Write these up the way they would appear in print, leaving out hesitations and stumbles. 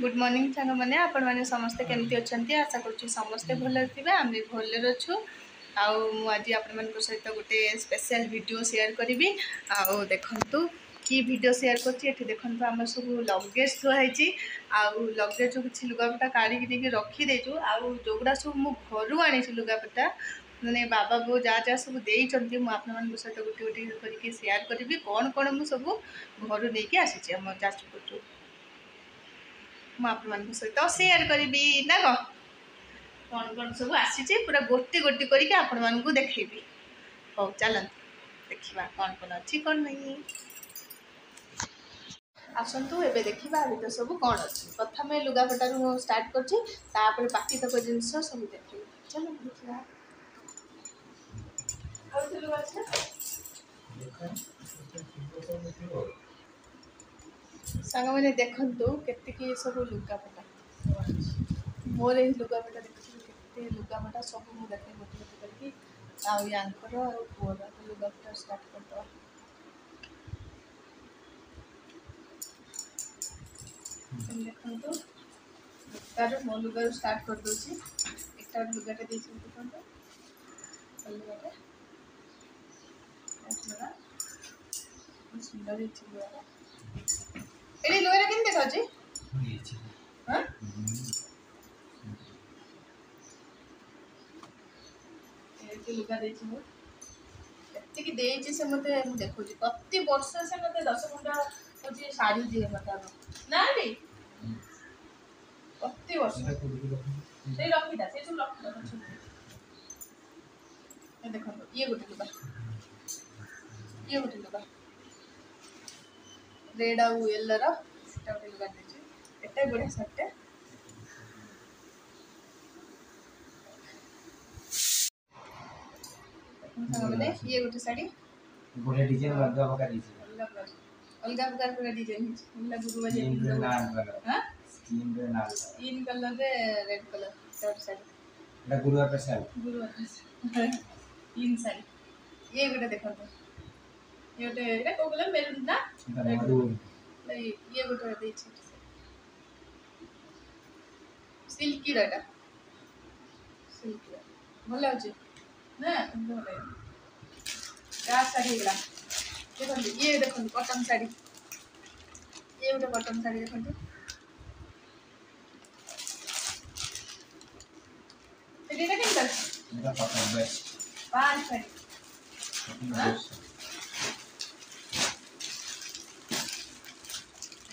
Good morning सांग मैंने आपण मैंने समस्ते केमती अच्छा आशा करुँ समस्ते भल थे आम भी भल अच्छु आज आपण सहित गोटे स्पेशल वीडियो शेयर करी आउ देखु कि वीडियो शेयर कर देखो आम सब लगेज थुआई आउ लगेज किसी लुगापटा काढ़ी रखीदेचु आउ जोगुड़ा सब मुझे घर आनी लुगापटा मैंने बाबा बो जहाँ जहाँ सब देती मुझे सहित गोटे गोटे करके शेयर करी कौन कौन मुझे सब घर नहीं आसी आम जाजपुर मुझे सहित शेयर करी ना कौन कौन सब आसी पूरा गोटे गोटे करके आपण मानू देखी हो चलते देखा कौन कौन अच्छी कौन नहीं आसतु एबे देखा तो सब कौन अच्छी प्रथम लुगापटार स्टार्ट कर बाकी तक जिनस सब देख चलो देखा सांग मैंने देखु के सब लुगापटा मोर ये लुगापटा देखिए लुगापटा सब मुझे देखे गोटे गोटे करके आंकर पुअर लुगापटा स्टार्ट कर देखो तार मो लुगा स्टार्ट कर दूसरी एक लुगाटे देखो लुगाटे सुंदर लुगा ये लुगा के देखा हाँ लुगा देखी से मत देखो प्रति वर्ष से मत 10 घंटा हूँ शाढ़ी दिए मत ना प्रति वर्ष रखीटा से सब देखो ये गोटे लुगा रेड आउ येलोर गोटे लुगा एटा बढ़िया सर्टे ये गोटे शाड़ी गोटे डिजाइन अलग प्रकार पूरा design skin colour red colour sari गुरुवार साड़ी इन साड़ी ये गोटे देखो ये गोटे एटा को कलर मेरून ना ये गोटे देछि सिल्की रेटा सिल्की भल अछि ना भल का साड़ी गला देखो ये देखो कॉटन साड़ी ये गोटे कॉटन साड़ी देखो एटा केन मेरा कॉटन बेस्ट पांच साड़ी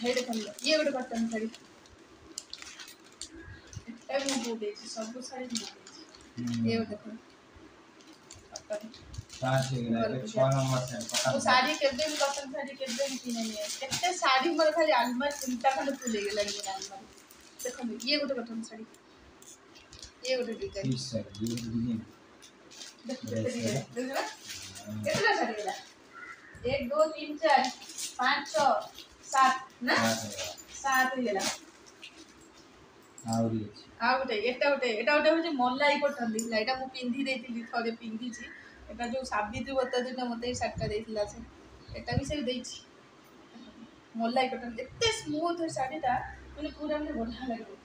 हे देखो ये गोटे कॉटन साड़ी एटा भी बहुत देछि सब साड़ी बहुत ये देखो कॉटन पांच हो गया 6 नंबर से वो साड़ी केबे भी कॉटन साड़ी केबे भी किने नहीं केते साड़ी मोर खाली अलमारी चिंता खंड फुल गेला ये अलमारी देखो ये गोटे कॉटन साड़ी ये गोटे डिजाइन इस साड़ी ये डिजाइन देखो कितना साड़ी गेला 1 2 3 4 5 6 7 ना 7 गेला आउरी आ गोटे एटा गोटे हो जे मलाई कॉटन दिला एटा मु पिंधी देथिली थरे पिंधी छी एटा जो साबित्री बता दिन मते साड़ीटा देथिला से एटा भी से देछि मलाई कॉटन एते स्मूथ है साड़ीटा माने पूरा में बढ़िया लागो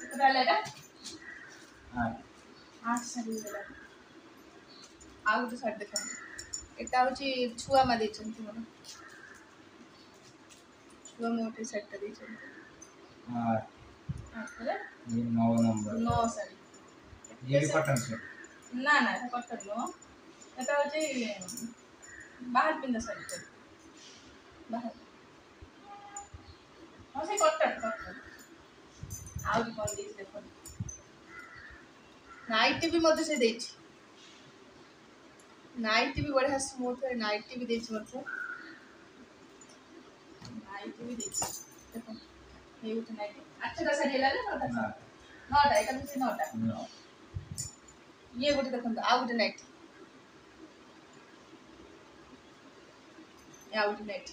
कितना लगा 8 साड़ी लगा आ गोटे साड़ी देखो एटा होची छुआ मा देछंती मोर छुआ मोटे साड़ीटा देछंती ये 9 नंबर 9 साड़ी ये भी कॉटन से ना ना कॉटन नो एटा होची बाहर पिंदा साड़ी तो बाहर हां से कॉटन आउ भी कौन देछ देखो नाइट भी मते से देछ नाइट भी बढ़िया स्मूथ है नाइट भी देछ मते नाइट भी देछ देखो ये उठ नाइट अच्छा का साड़ी लाले नोटा एटा भी नोटा ये गोटे देखो आ गोटे नाइट या गोटे नाइट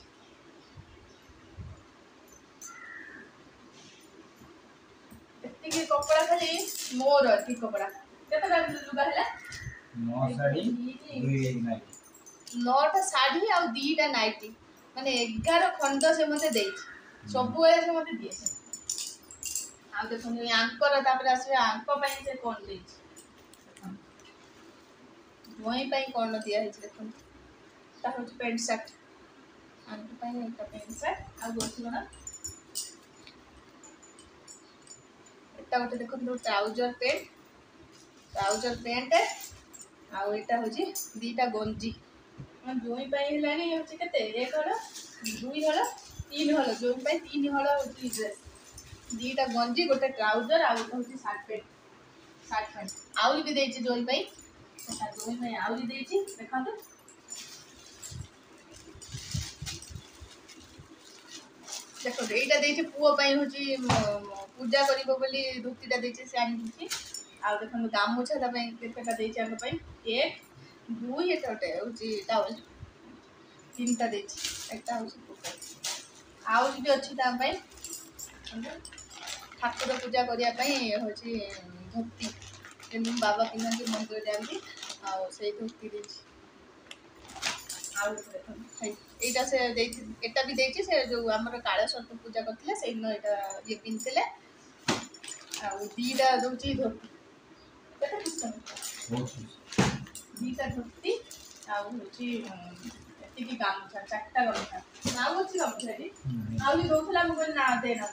एतिके कपड़ा खाली मोर की कपड़ा केतना लुगा हैला 9 साड़ी 2 नाइट 9टा साड़ी आ 2टा नाइटी माने 11 खंड से मते देछि ସବୁବେଳେ ସେ ମୋତେ ଦିଏ ସେ। ଆଉ ଦେଖନ୍ତୁ ୟାଙ୍କର ତାପରେ ଆସିବେ ଆଙ୍କ ପାଇଁ ସେ କ'ଣ ଦେଇଛି ଭଇଁ ପାଇଁ କ'ଣ ଦିଆହେଇଛି ଦେଖନ୍ତୁ। ତା ହେଉଛି ପ୍ୟାଣ୍ଟ ସାର୍ଟ ଆଙ୍କ ପାଇଁ ଏଇଟା ପ୍ୟାଣ୍ଟ ସାର୍ଟ ଆଉ ଅଛି କ'ଣ ଏଟା ଗୋଟେ ଦେଖନ୍ତୁ ଟ୍ରାଉଜର ପ୍ୟାଣ୍ଟ ଆଉ ଏଇଟା ହେଉଛି ଦୁଇଟା ଗଞ୍ଜି ଜୋଇଁ ପାଇଁ ହେଲାଣି ହେଉଛି କେତେ 1 ହଳ 2 ହଳ 3 ହଳ ଜୋଇଁ ପାଇଁ 3 ହଳ ହେଉଛି ଡ୍ରେସ୍ ଦୁଇଟା ଗଞ୍ଜି ଗୋଟେ ଟ୍ରାଉଜର ଆଉ ଗୋଟେ ହେଉଛି ସାର୍ଟ ପ୍ୟାଣ୍ଟ ଆହୁରି ବି ଦେଇଛି ଜୋଇଁ ପାଇଁ ଆହୁରି ଦେଇଛି ଦେଖନ୍ତୁ। ଦେଖନ୍ତୁ ଏଇଟା ଦେଇଛି ପୁଅ ପାଇଁ ହେଉଛି ପୂଜା କରିବ ବୋଲି ଧୋତିଟା ଦେଇଛି ସେ ଆଣିଛି। ଆଉ ଦେଖନ୍ତୁ ଗାମୁଛା ତା ପାଇଁ କେତେଟା ଦେଇଛି ଆମ ପାଇଁ 1 2 ଏଟା ଗୋଟେ ହେଉଛି ଟାୱେଲ 3ଟା ଦେଇଛି। ଏଟା ହେଉଛି ଆହୁରି ବି ଅଛି ତା ପାଇଁ ଠାକୁର ପୂଜା କରିବା ପାଇଁ ହେଉଛି ଧୋତି ଯେମିତି ବାବା ପିନ୍ଧନ୍ତି ମନ୍ଦିର ଯାଆନ୍ତି ଆଉ ସେଇ ଧୋତି ଦେଇଛି। ଆଉ ଦେଖନ୍ତୁ এইটা ସେ ଦେଇଛି ଏଟା ବି ଦେଇଛି ସେ ଯେଉଁ ଆମର କାଳ ସର୍ପ ପୂଜା କରିଥିଲେ ସେଇଦିନ ଏଇଟା ଇଏ ପିନ୍ଧିଥିଲେ। ଆଉ ଦୁଇଟା ଦେଉଛି ଧୋତି କେତେ ଦୁଇଟା ଧୋତି ଆଉ ହେଉଛି ଏତିକି ଗାମୁଛା 4ଟା ଗାମୁଛା ଆଉ ଅଛି ଗାମୁଛା ଏଠି ଆହୁରି ଦେଉଥିଲା ମୁଁ କହିଲି ନା ଦେନା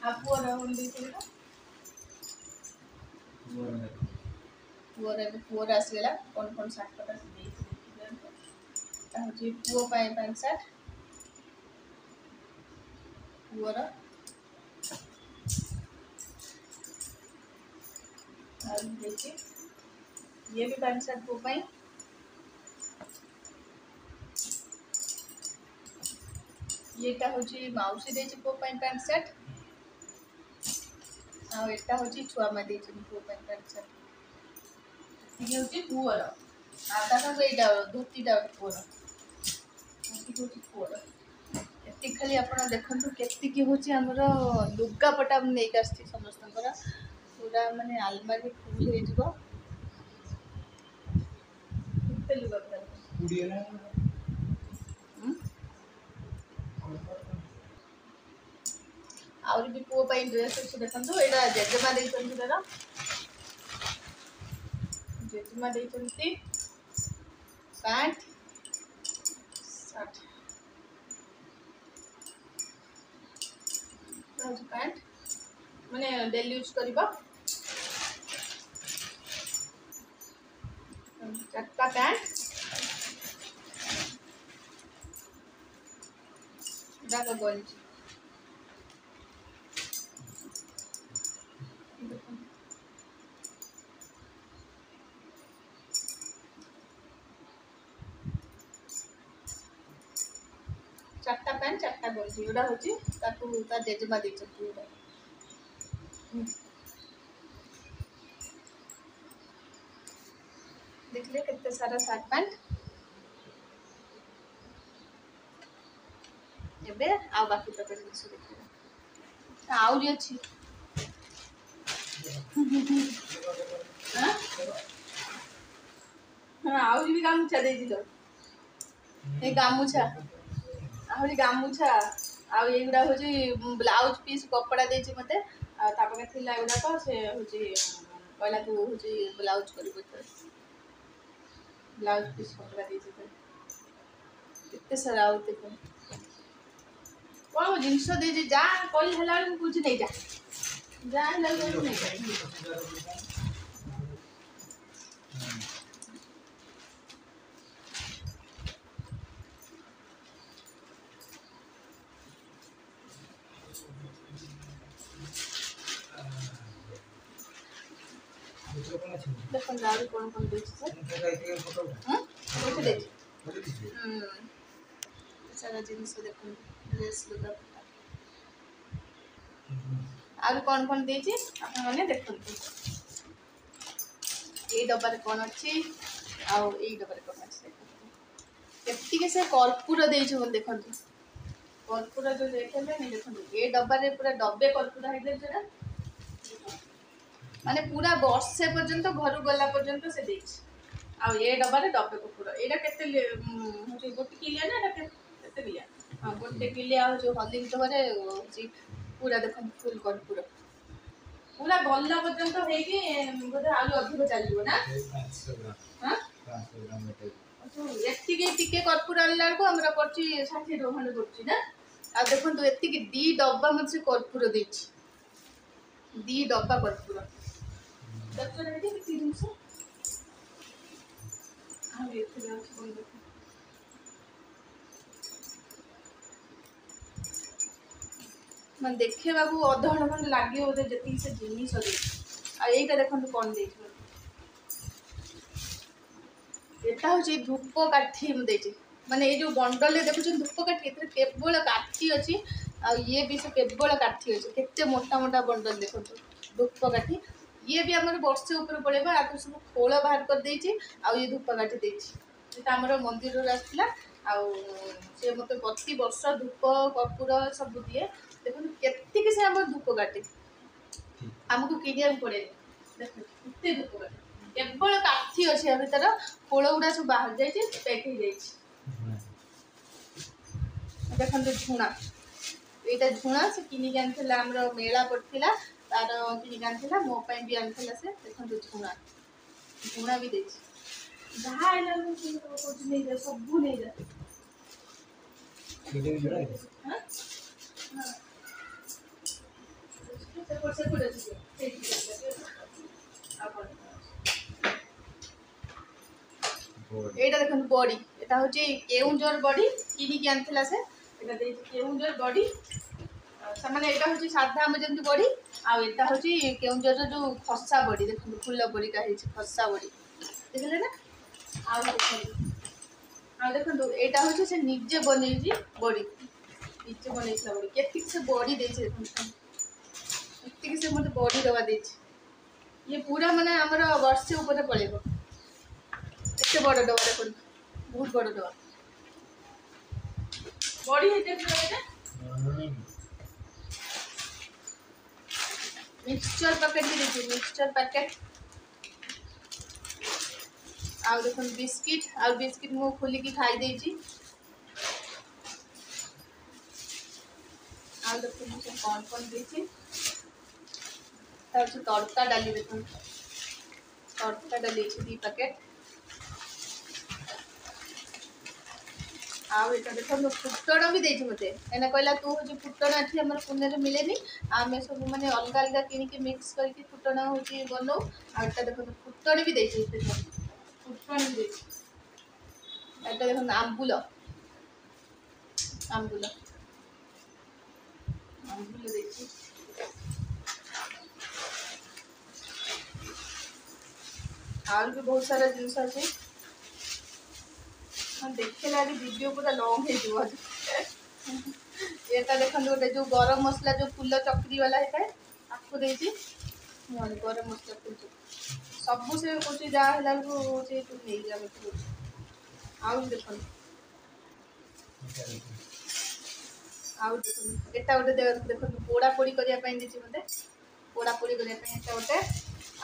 ଆଉ ପୁଅର ଦେଇଥିଲି ନା ପୁଅର ଆସିଗଲା କ'ଣ ସାର୍ଟଟା ସେ ଦେଇଛି ତା ହେଉଛି ପୁଅ ପାଇଁ ପ୍ୟାଣ୍ଟ ସାର୍ଟ ପୁଅର ଆଉ ଦେଇଛି ଇଏ ବି ପ୍ୟାଣ୍ଟ ସାର୍ଟ ପୁଅ ପାଇଁ ଇଏଟା ହେଉଛି ମାଉସୀ ଦେଇଛି ପୁଅ ପାଇଁ ପ୍ୟାଣ୍ଟ ସାର୍ଟ ଆଉ ଏଟା ହେଉଛି ଛୁଆମା ଦେଇଛନ୍ତି ପୁଅ ପାଇଁ ପ୍ୟାଣ୍ଟ ସାର୍ଟ ଏତିକି ହେଉଛି ପୁଅର ଆଉ ତା ସାଙ୍ଗେ ଏଇଟା ଧୋତିଟା ପୁଅର ଏତିକି ହେଉଛି ପୁଅର। ଏତିକି ଖାଲି ଆପଣ ଦେଖନ୍ତୁ କେତିକି ହେଉଛି ଆମର ଲୁଗାପଟା ମୁଁ ନେଇକି ଆସିଛି ସମସ୍ତଙ୍କର ପୁରା ମାନେ ଆଲମାରି ଫୁଲ୍ ହେଇଯିବ କେତେ ଲୁଗାପଟା ଆହୁରି ବି ପୁଅ ପାଇଁ ଡ୍ରେସ୍ ଅଛି ଦେଖନ୍ତୁ ଏଇଟା ଜେଜେମା ଦେଇଛନ୍ତି ତାର ଜେଜେମା ଦେଇଛନ୍ତି ପ୍ୟାଣ୍ଟ ସାର୍ଟ ହେଉଛି ପ୍ୟାଣ୍ଟ ମାନେ ଡେଲି ୟୁଜ୍ କରିବ 4ଟା ପ୍ୟାଣ୍ଟ ଏଟାକ ଗଞ୍ଜି चार्टा पैंट चार्टा गंजी एटा हूँ ता जेजेमा देखिए देखिए केते सारा सार्ट पैंट एबे आ बाकी तो जिनिस देखिए आउरी अच्छी आउरी भी गामुछा दे दिलो ए गामुछा आहरी गामुछा आउ एगुड़ा हूँ ब्लाउज पीस कपड़ा देती मत तापके थिला एगुड़ाक से हूँ कहला तू हूँ ब्लाउज कर ब्लाउज पीस कपड़ा देते सारा आउ देख कौन जिनस दे जा कही है बुझी नहीं जा नहीं जा देखो दारू कौन कौन देछि सर सारा जिनिस देखो ड्रेस लुगा आर कौन कौन देछि आपण माने देखंतु ए डब्बा कौन अच्छी आउ ए डब्बा कौन अच्छी केति के से कर्पूर देछि बोल देखंतु कर्पूर जो देखले नहीं देखंतु ए डब्बा रे पूरा डब्बे कर्पूर हेले जरा माने पूरा वर्षे पर्यंत घर गला पर्यंत से देछि आ ए डब्बा रे डब्बे कर्पूर एटा केते होछि गोटी किलिया ना एटा केते किलिया हाँ गोटे किले आ जो हल्दी गुटरे पूरा देखो फुल कर्पूर पूरा गला पर्यंत होगी बोधे आलू अधिक चलो ना 500 ग्राम हाँ 500 ग्राम मिठाई एतिके टिके कर्पूर आनला बेलू आमर पड़ी 60 टका खंडे पड़ी ना आ देखो एतिक दी डब्बा मत से कर्पूर देती दी डब्बा कर्पूर जिनस मैं देखे बाबू अध घंटा खंडे लगे बोधे जी से जिनस आईटा देखो कौन दे यहाँ हूँ धूप काठी मुझे माने ये जो बंडल देखुन धूप काठी केवल काठी अच्छी आ ये भी से केवल काठी अच्छे केते मोटा मोटा बंडल देखो धूप काठी ये भी आम वर्षे ऊपर पड़ेगा आगे सब खोल बाहर कर देछि आ ये धूप काठी देछि आमर मंदिर आसला सी मत प्रति वर्ष धूप कर्पूर सब दिए देखो केतिक से आम धूप काटे आमको किनिया पड़े देखते धूप काटे केवल काठी अच्छे या भर खोल गुड़ा सब बाहर जाइए पैक हो जाइए देखो झुणा यहाँ झुणा से किनिक आनी आम मेला पड़ता तार किनिक आनी मोपाई भी आनी से देखो झुणा झुणा भी दे जहाँ नहीं जा सब नहीं जा এইটা দেখুন বড়ি এটা হচ্ছে কেউঞ্জর বড়ি কিনিকি আনছিলা সে এটা ଦେଇଛି কেউঞ্জর বড়ি ସେମାନେ এটা হচ্ছে সাদা আমি যেমনি বড়ি আর এটা হচ্ছে কেউঞ্জরর যে খসা বড়ি দেখুন ফুল বড়িটা হয়েছে খসা বড়ি দেখলে না আর দেখুন এইটা হচ্ছে সে নিজে বনেইছি বড়ি নিজে বনেইছিলা বড়ি কেতিক সে বড়ি ଦେଇছে দেখুন এতিক সে মতে বড়ি দেওয়া ଦେଇছে ये पूरा माने हमर वर्षे ऊपर पड़ेगा एते बड़ डबा देखो बहुत बड़ डबा बड़ी हेते मिक्सचर पैकेट भी देखिए मिक्सचर पैकेट आ देखो बिस्किट मु खोली की खाई देजी आ देखो मुझे कौन देजी तड़का डाली देखो तड़का डाली 2 पैकेट आउ ये देखो फुटण भी देती मत एना कहला तू हूँ फुटण एटी आम पुणे मिले आम सब मैंने अलग अलग किनिक मिक्स करके फुटण हूँ बनाऊ आटा देखो फुटण भी देती फुटण भी देती एटा देखो आंबुल आंबुल आंबुल देती और भी बहुत सारा जिनस अच्छे देखे लगे वीडियो पूरा लॉन्ग हो ये देखो गोटे जो गरम मसला जो फूल चक्री वाला होता है आपको देती गरम मसला फूल सब से कुछ जहाँ है नहीं जा आउ देखो एटा गोटे देखो पोड़ा पोड़ी करने देती मत पोड़ा पोड़ी करने गोटे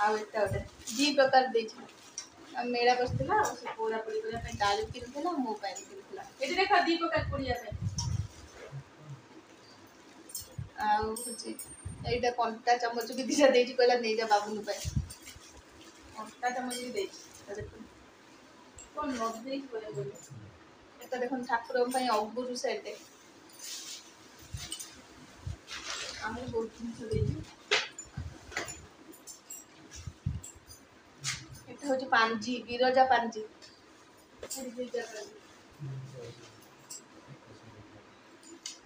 आटा गोटे 2 प्रकार देती मेला बसला से पोड़ा पोड़ी करने डाल किनुला मो किनुला ये देख 2 प्रकार पोड़िया आईटा कंटा चमच भी दिशा दे कहला नहीं जा बाबू कंटा चमच भी दे कौन देखो ठाकुर अगुरु सेट आम बहुत जिन हूँ पांजी बिरजा पांजी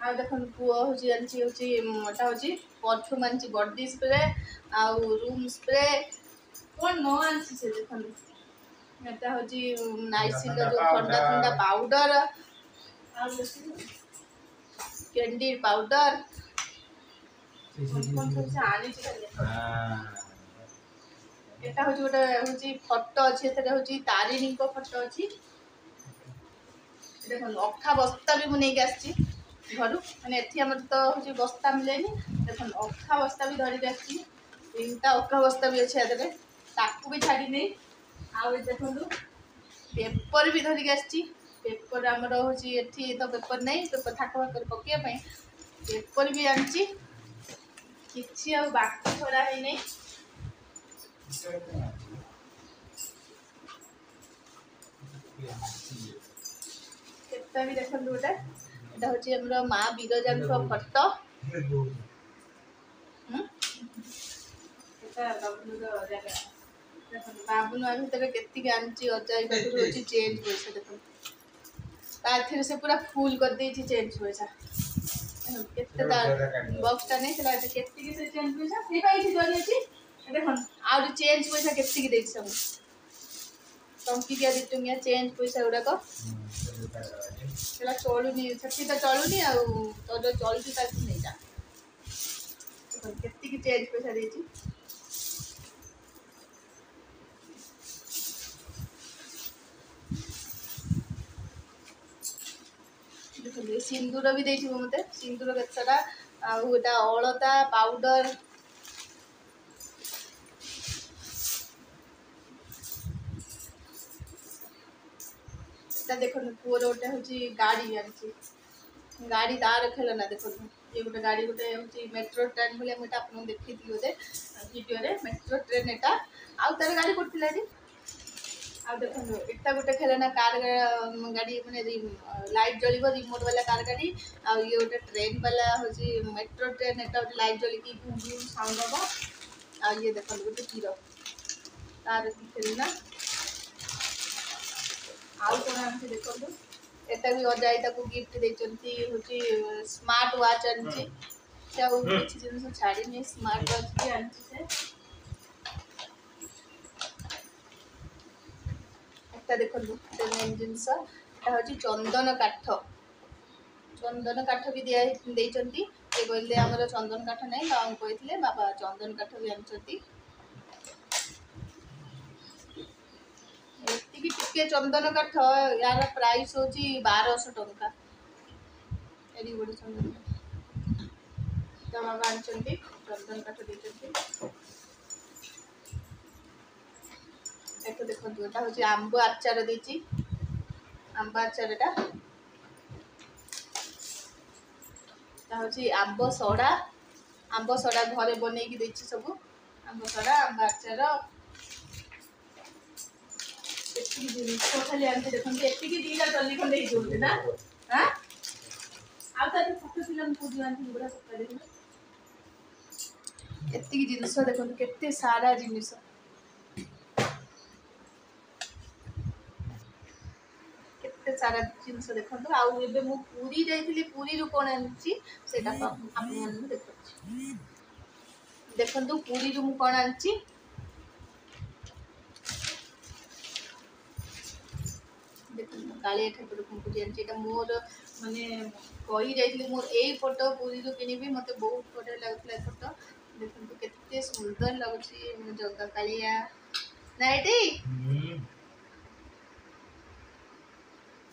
आ देखो पुआ हूँ हूँ परफ्यूम आनी बॉडी स्प्रे आउ रूम स्प्रे कौन न आनी से देखो यहाँ हूँ नाइसिल जो ठंडा ठंडा पाउडर कैंडी पाउडर आनी एटा हूँ गोटे हूँ फटो अच्छे हूँ तारिणी फटो अच्छी देखो अखा बस्ता भी मुझे आसी घर मैंने एम तो हूँ बस्ता मिले देखो अखा बस्ता भी धरिक आसी 3टा अखा बस्ता भी अच्छे ताकू भी छाड़ी नहीं आउ देखो पेपर भी धरिक आसी पेपर आमर हूँ एठी तो पेपर नहीं पेपर थाक फाक पकड़ पेपर भी आनी किसी आ बाकी छड़ा है नहीं केता भी देखो गोटे यहाँ हूँ आम माँ बिरजा फटो बाबुन भितर के आनी अजाई पाखु हूँ चेंज पैसा देखो से पूरा फुल कर देती चेंज पैसा केते बक्सटा नहीं के चेंज पैसा जरी अच्छी देख आ चेंज पैसा के सब टंकिया 2 टंकिया चेंज पैसा गुड़ाक चलुनी से तो चलुनी तो चलुची नहीं जा के चेंज पैसा देती देखिए सिंदूर भी देती मत सिंदूर केतटा आटा अलता पाउडर देखो पुअर गोटे हूँ गाड़ी आनी गाड़ी तार खेलना देखो ये गोटे गाड़ी गोटे हूँ मेट्रो ट्रेन भाई मुझे आपको देखी बोधे वीडियो मेट्रो ट्रेन यहाँ आउ तार गाड़ी कौन थी आ देखो एटा गोटे खेलना कार गाड़ी मैंने लाइट जलिब रिमोट वाला कार गाड़ी आ ये गोटे ट्रेन वाला हूँ मेट्रो ट्रेन यहाँ गोटे लाइट जलिकी घूम घूम साउंड हम आ ये देखो गोटे तीर तार खेलना आउ कौन आनी देखो एटा भी अजाई गिफ्ट देती हूँ स्मार्ट वाच आनी किसी जिन छाड़ी स्मार्ट वाच भी आनी देखो मेन जिनस हूँ चंदन काठ भी दिखाई कहले आमर चंदन काठ नहीं बाबा कहते बाबा चंदन काठ भी आनी टिके चंदन काठ यार प्राइस हूँ 1200 टंका एडी बड़ी चंदन काठ बाबा आनी चंदन काठ देते देखो देखो यहाँ हूँ आंब आचार देती आंब आचार हूँ आंब सड़ा घरे बनई देती सब आंब सड़ा आंब आचार खाली आमती देखो एति दीटा टली खंडे ना हाँ आठ फिल्म पूजा गुड़ा सकाଳେ एति जिनस देखो केते सारा जिनिस केते सारा जिनस देखो आउ एबे मु पूरी जाइथिली पूरी रु कोन आनछि सेटा आपन मन देखछि देखंतु पूरी रु मु कोन आनछि देखो काली ठाकुर पूजा आनछि मोर माने कही जाइथिली मोर एई फोटो पूरी रु किनिबी मते बहुत बढ़िया लागथला फोटो देखंतु केते सुंदर लागछि जगह कालिया नाइटी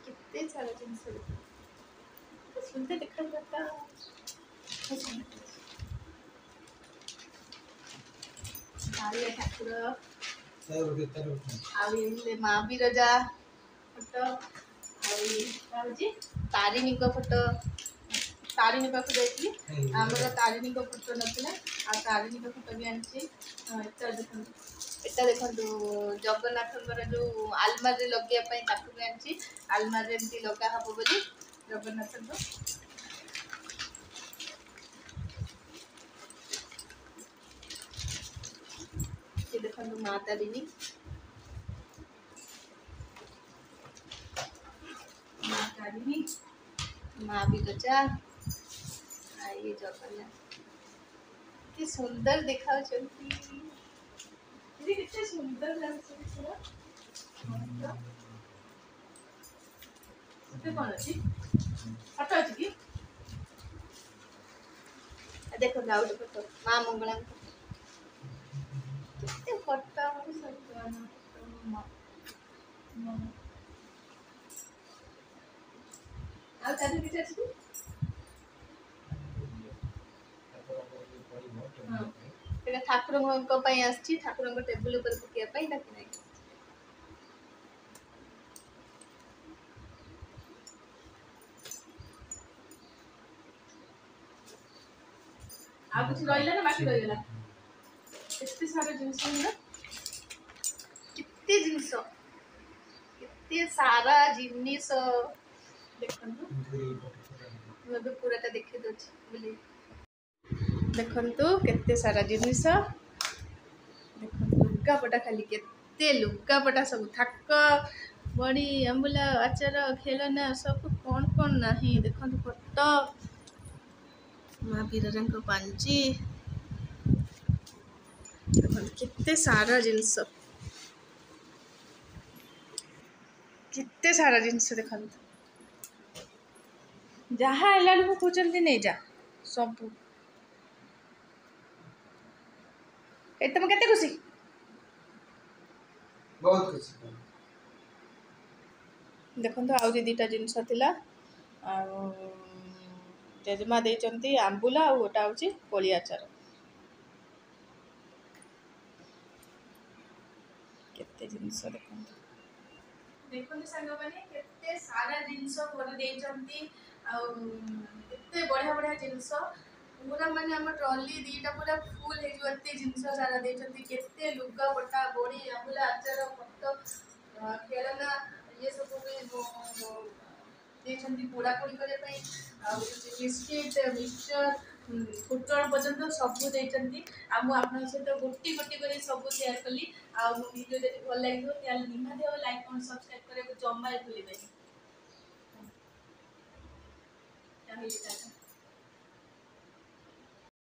केते सारा जिनिस सुंदर देखा जाता कालिया ठाकुर आ माँ बिरजा फोटो तारिणी फोटो तारिणी पाख जाइए आमर तारिणी फोटो नाला आ तारिणी फोटो भी आनी देखो जगन्नाथ जो आलमारी लगे भी आनी आलमारी एमती लगा हम बोली जगन्नाथ देखो माँ तारिणी माँ तारिणी माँ बिरजा ये जगन्नाथ कि सुंदर देखा कितने सुंदर लगते कौन अच्छी फटो अच्छी कि देखो गाउट फोटो माँ मंगला कितने फोटो आ तारी किछ अछि हां ठाकुर ठाकुर टेबुल पर पकिया डकी ଆଉ କିଛି ରହିଲା ନା ବାକି ରହିଗଲା ଏତେ ସାରା ଜିନିଷ ହେଲା କେତେ ଜିନିଷ କେତେ ସାରା ଜିନିଷ ଦେଖନ୍ତୁ ମୁଁ ଏବେ ପୁରାଟା ଦେଖେଇ ଦେଉଛି ବୋଲି ଦେଖନ୍ତୁ କେତେ ସାରା ଜିନିଷ ଦେଖନ୍ତୁ ଲୁଗାପଟା ଖାଲି କେତେ ଲୁଗାପଟା ସବୁ ଥାକ ବଡ଼ି ଆମ୍ବୁଲା ଆଚାର ଖେଳନା ସବୁ କ'ଣ କ'ଣ ନାହିଁ ଦେଖନ୍ତୁ ଫଟୋ ମା ବିରଜାଙ୍କ ପାଞ୍ଜି ଦେଖନ୍ତୁ କେତେ ସାରା ଜିନିଷ ଦେଖନ୍ତୁ ଯାହା ହେଲା ବେଳକୁ କହୁଛନ୍ତି ନେଇଯା ସବୁ ଏଠି ତମେ କେତେ ଖୁସି ବହୁତ କିଛି ଦେଖନ୍ତୁ ଆହୁରି ଦୁଇଟା ଜିନିଷ ଥିଲା ଆଉ ଜେଜେମା ଦେଇଛନ୍ତି ଆମ୍ବୁଲା ଆଉ ଗୋଟା ହେଉଛି କୋଳି ଆଚାର କେତେ ଜିନିଷ ଦେଖନ୍ତୁ ସାଙ୍ଗମାନେ କେତେ ସାରା ଜିନିଷ ଘରେ ଦେଇଛନ୍ତି ଆଉ କେତେ ବଢ଼ିଆ ବଢ଼ିଆ ଜିନିଷ ପୁରା ମାନେ ଆମ ଟ୍ରଲି ଦୁଇଟା ପୁରା ଫୁଲ ହେଇଯିବ ଏତେ ଜିନିଷ ସାରା ଦେଇଛନ୍ତି କେତେ ଲୁଗାପଟା ବଡ଼ି ଆମ୍ବୁଲା ଆଚାର ଫଟୋ ଖେଳନା ଇଏ ସବୁ ବି ଦେଇଛନ୍ତି ପୋଡ଼ାପୋଡ଼ି କରିବା ପାଇଁ ଆଉ ବିସ୍କିଟ୍ ମିକ୍ସଚର ପୋଟଳ ପର୍ଯ୍ୟନ୍ତ ସବୁ ଦେଇଛନ୍ତି ଆଉ ମୁଁ ଆପଣଙ୍କ ସହିତ ଗୋଟି ଗୋଟି କରି ସବୁ ସେୟାର କଲି ଆଉ ମୋ ଭିଡ଼ିଓ ଯଦି ଭଲ ଲାଗିବ ତାହେଲେ ନିହାତି ଭାବେ ଲାଇକ୍ କମେଣ୍ଟ ସବସ୍କ୍ରାଇବ୍ କରିବାକୁ ଜମା ଭୁଲିବେନି।